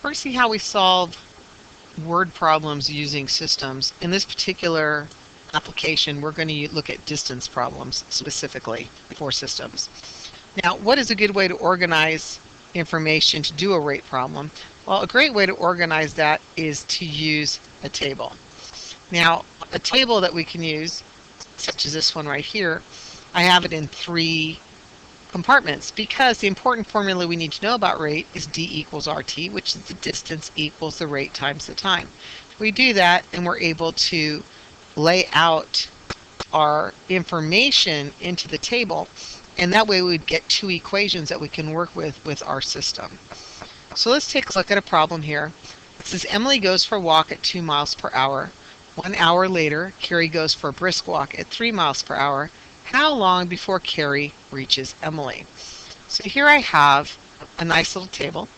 We're going to see how we solve word problems using systems. In this particular application, we're going to look at distance problems specifically for systems. Now, what is a good way to organize information to do a rate problem? Well, a great way to organize that is to use a table. Now, a table that we can use, such as this one right here, I have it in 3 compartments because the important formula we need to know about rate is D equals RT, which is the distance equals the rate times the time. We do that and we're able to lay out our information into the table, and that way we'd get 2 equations that we can work with our system. So let's take a look at a problem here. It says Emily goes for a walk at 2 miles per hour. 1 hour later, Carrie goes for a brisk walk at 3 miles per hour. How long before Carrie reaches Emily? So here I have a nice little table,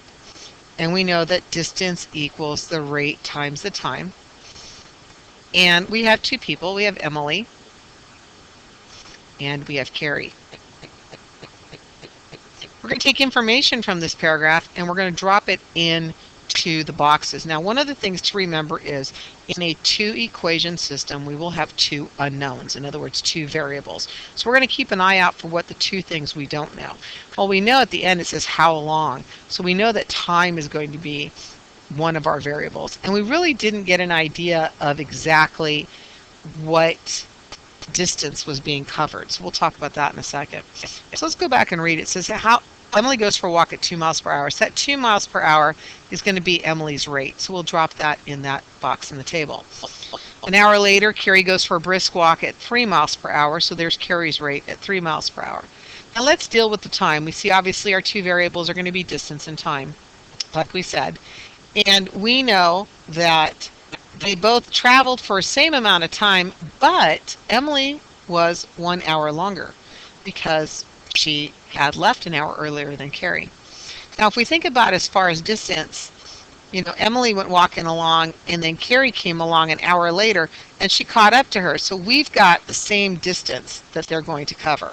and we know that distance equals the rate times the time. And we have 2 people. We have Emily and we have Carrie. We're going to take information from this paragraph and we're going to drop it into the boxes. Now, one of the things to remember is in a 2 equation system, we will have 2 unknowns. In other words, 2 variables. So we're going to keep an eye out for what the 2 things we don't know. Well, we know at the end it says how long. So we know that time is going to be one of our variables. And we really didn't get an idea of exactly what distance was being covered. So we'll talk about that in a second. So let's go back and read. It says how Emily goes for a walk at 2 miles per hour. So that 2 miles per hour is going to be Emily's rate. So we'll drop that in that box in the table. An hour later, Carrie goes for a brisk walk at 3 miles per hour. So there's Carrie's rate at 3 miles per hour. Now let's deal with the time. We see obviously our 2 variables are going to be distance and time, like we said. And we know that they both traveled for the same amount of time, but Emily was 1 hour longer because she had left an hour earlier than Carrie. Now, if we think about as far as distance, Emily went walking along and then Carrie came along an hour later and she caught up to her. So we've got the same distance that they're going to cover.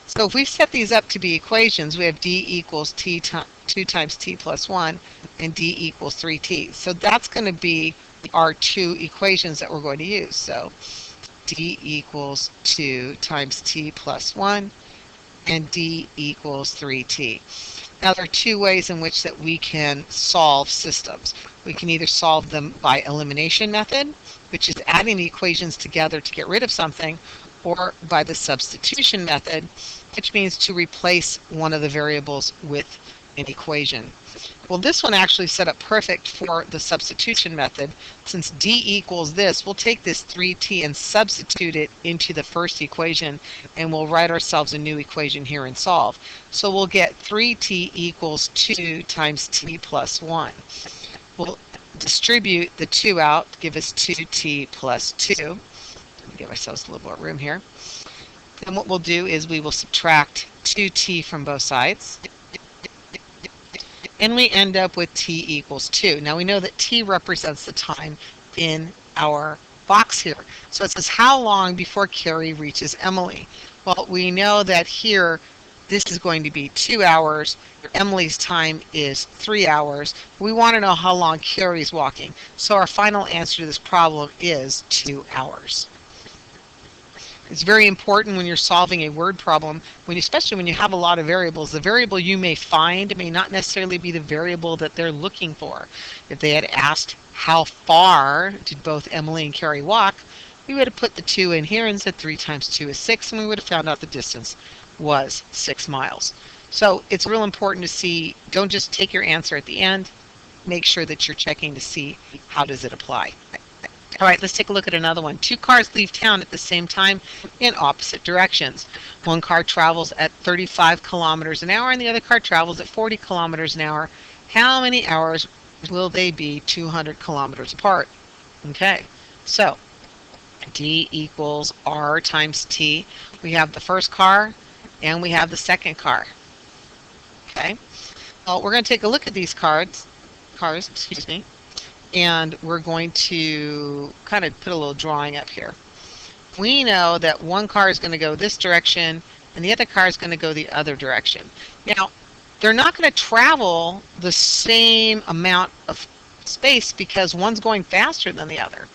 So if we set these up to be equations, we have D equals 2 times t plus 1 and D equals 3t. So that's going to be our 2 equations that we're going to use. So D equals 2 times t plus 1 and D equals 3t. Now there are 2 ways in which that we can solve systems. We can either solve them by elimination method, which is adding the equations together to get rid of something, or by the substitution method, which means to replace one of the variables with an equation. Well, this one actually set up perfect for the substitution method. Since D equals this, we'll take this 3t and substitute it into the first equation, and we'll write ourselves a new equation here and solve. So we'll get 3t equals 2 times t plus 1. We'll distribute the 2 out, give us 2t plus 2. Give ourselves a little more room here. Then what we'll do is we will subtract 2t from both sides. And we end up with t equals 2. Now we know that t represents the time in our box here. So it says how long before Carrie reaches Emily? Well, we know that here this is going to be 2 hours. Emily's time is 3 hours. We want to know how long Carrie's walking. So our final answer to this problem is 2 hours. It's very important when you're solving a word problem, especially when you have a lot of variables. The variable you may find may not necessarily be the variable that they're looking for. If they had asked how far did both Emily and Carrie walk, we would have put the 2 in here and said 3 times 2 is 6, and we would have found out the distance was 6 miles. So it's real important to see, don't just take your answer at the end. Make sure that you're checking to see how does it apply. All right, let's take a look at another one. 2 cars leave town at the same time in opposite directions. One car travels at 35 kilometers an hour and the other car travels at 40 kilometers an hour. How many hours will they be 200 kilometers apart? Okay, so D equals R times T. We have the first car and we have the second car. Okay, well, we're going to take a look at these cars, and we're going to kind of put a little drawing up here. We know that one car is going to go this direction and the other car is going to go the other direction. Now, they're not going to travel the same amount of space because one's going faster than the other.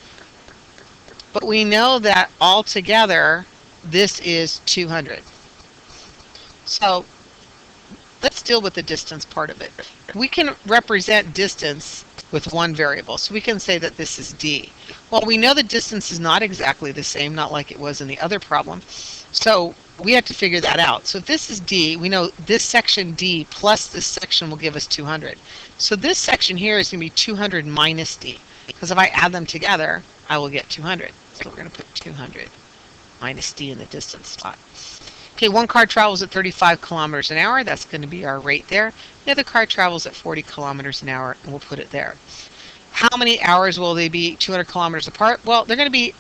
But we know that altogether, this is 200. So let's deal with the distance part of it. We can represent distance with one variable. So we can say that this is d. Well, we know the distance is not exactly the same, not like it was in the other problem. So we have to figure that out. So if this is d, we know this section d plus this section will give us 200. So this section here is going to be 200 minus d. Because if I add them together, I will get 200. So we're going to put 200 minus d in the distance spot. Okay, one car travels at 35 kilometers an hour. That's going to be our rate there. The other car travels at 40 kilometers an hour, and we'll put it there. How many hours will they be 200 kilometers apart? Well, they're going to be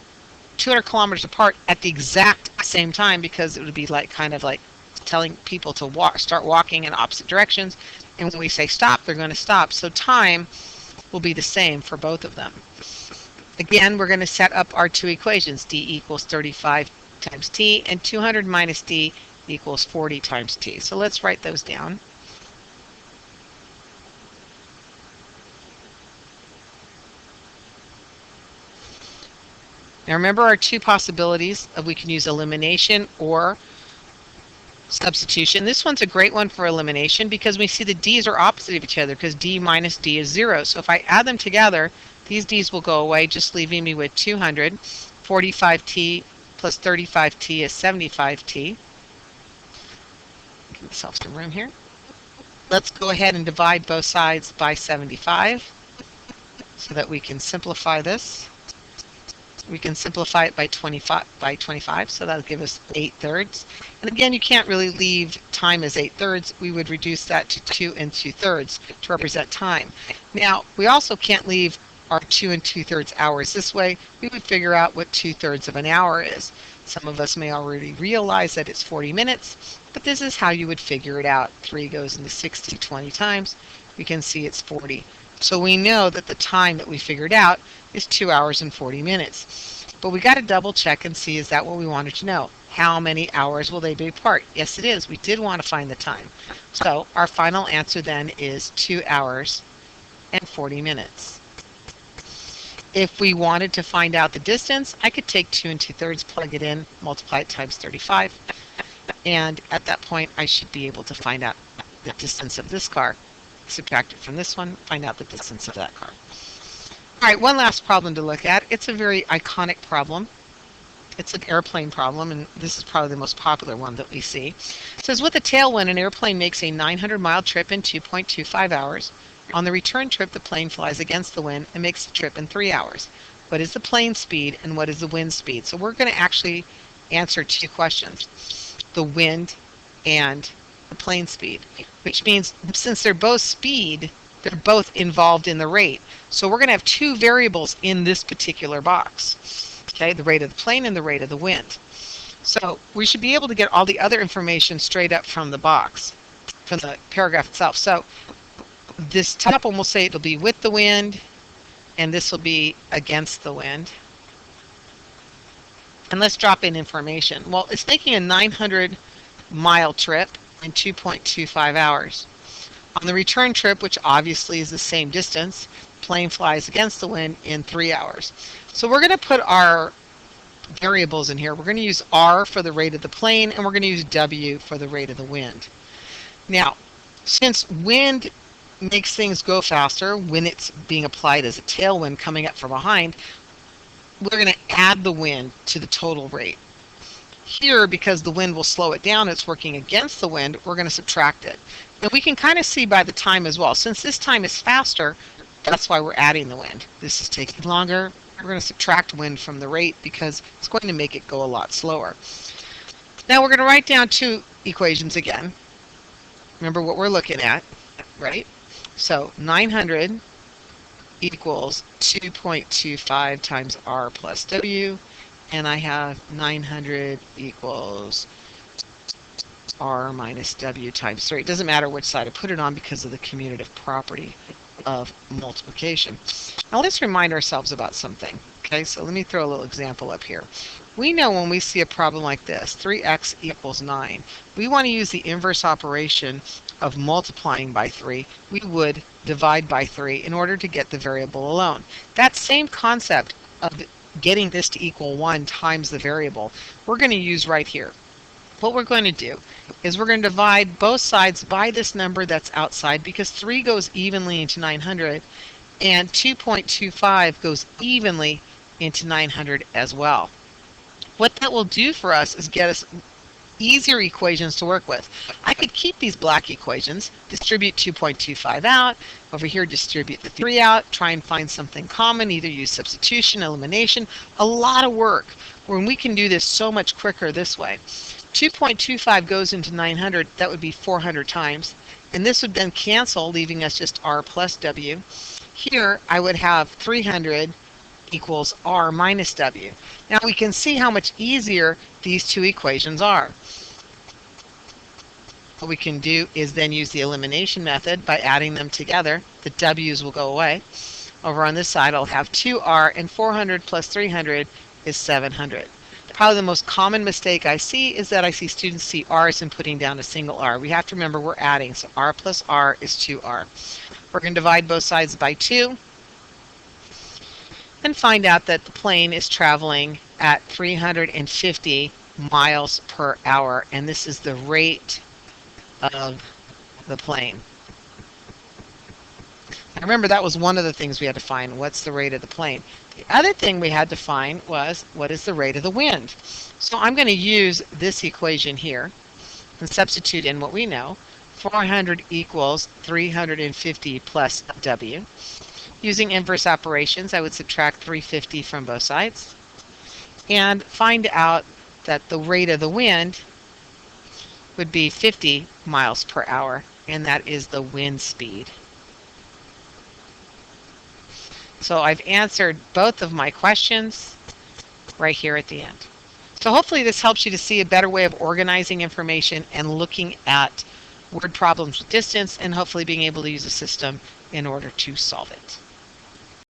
200 kilometers apart at the exact same time, because it would be like kind of like telling people to start walking in opposite directions. And when we say stop, they're going to stop. So time will be the same for both of them. Again, we're going to set up our two equations. D equals 35 times t, and 200 minus d equals 40 times t. So let's write those down. Now remember our two possibilities of we can use elimination or substitution. This one's a great one for elimination because we see the d's are opposite of each other because d minus d is 0. So if I add them together, these d's will go away, just leaving me with 200. 45t plus 35t is 75t. Give myself some room here. Let's go ahead and divide both sides by 75 so that we can simplify this. We can simplify it by 25, so that'll give us 8/3. And again, you can't really leave time as 8/3. We would reduce that to 2 2/3 to represent time. Now, we also can't leave our 2 2/3 hours this way. We would figure out what 2/3 of an hour is. Some of us may already realize that it's 40 minutes, but this is how you would figure it out. 3 goes into 60 20 times. We can see it's 40. So we know that the time that we figured out is 2 hours and 40 minutes. But we got to double check and see, is that what we wanted to know? How many hours will they be apart? Yes, it is. We did want to find the time. So our final answer then is 2 hours and 40 minutes. If we wanted to find out the distance, I could take 2 2/3, plug it in, multiply it times 35. And at that point, I should be able to find out the distance of this car. Subtract it from this one, find out the distance of that car. All right, one last problem to look at. It's a very iconic problem. It's an airplane problem, and this is probably the most popular one that we see. It says, with a tailwind, an airplane makes a 900-mile trip in 2.25 hours. On the return trip, the plane flies against the wind and makes the trip in 3 hours. What is the plane speed and what is the wind speed? So we're going to actually answer two questions, the wind and the plane speed, which means since they're both speed, they're both involved in the rate. So we're going to have two variables in this particular box, okay, the rate of the plane and the rate of the wind. So we should be able to get all the other information straight up from the box, from the paragraph itself. So this top one will say it'll be with the wind, and this will be against the wind. And let's drop in information. Well, it's making a 900-mile trip in 2.25 hours. On the return trip, which obviously is the same distance, plane flies against the wind in 3 hours. So we're going to put our variables in here. We're going to use R for the rate of the plane, and we're going to use W for the rate of the wind. Now, since wind makes things go faster when it's being applied as a tailwind coming up from behind, we're going to add the wind to the total rate. Here, because the wind will slow it down, it's working against the wind, we're going to subtract it. And we can kind of see by the time as well. Since this time is faster, that's why we're adding the wind. This is taking longer. We're going to subtract wind from the rate because it's going to make it go a lot slower. Now we're going to write down two equations again. Remember what we're looking at, right? So 900 equals 2.25 times R plus W. And I have 900 equals R minus W times 3. It doesn't matter which side I put it on because of the commutative property of multiplication. Now let's remind ourselves about something. Okay, so let me throw a little example up here. We know when we see a problem like this, 3x equals 9, we want to use the inverse operation of multiplying by 3. We would divide by 3 in order to get the variable alone. That same concept of getting this to equal 1 times the variable, we're going to use right here. What we're going to do is we're going to divide both sides by this number that's outside, because 3 goes evenly into 900 and 2.25 goes evenly into 900 as well. What that will do for us is get us easier equations to work with. I could keep these black equations, distribute 2.25 out, over here distribute the 3 out, try and find something common, either use substitution, elimination, a lot of work, when we can do this so much quicker this way. 2.25 goes into 900, that would be 400 times, and this would then cancel, leaving us just r plus w. Here I would have 300 equals r minus w. Now we can see how much easier these two equations are. What we can do is then use the elimination method by adding them together. The w's will go away. Over on this side I'll have 2r, and 400 plus 300 is 700. Probably the most common mistake I see is that I see students see r's and putting down a single r. We have to remember we're adding, so r plus r is 2r. We're going to divide both sides by 2 and find out that the plane is traveling at 350 miles per hour, and this is the rate of the plane. Now remember, that was one of the things we had to find. What's the rate of the plane? The other thing we had to find was, what is the rate of the wind? So I'm going to use this equation here and substitute in what we know. 400 equals 350 plus w. Using inverse operations, I would subtract 350 from both sides and find out that the rate of the wind would be 50 miles per hour, and that is the wind speed. So I've answered both of my questions right here at the end. So hopefully this helps you to see a better way of organizing information and looking at word problems with distance, and hopefully being able to use a system in order to solve it.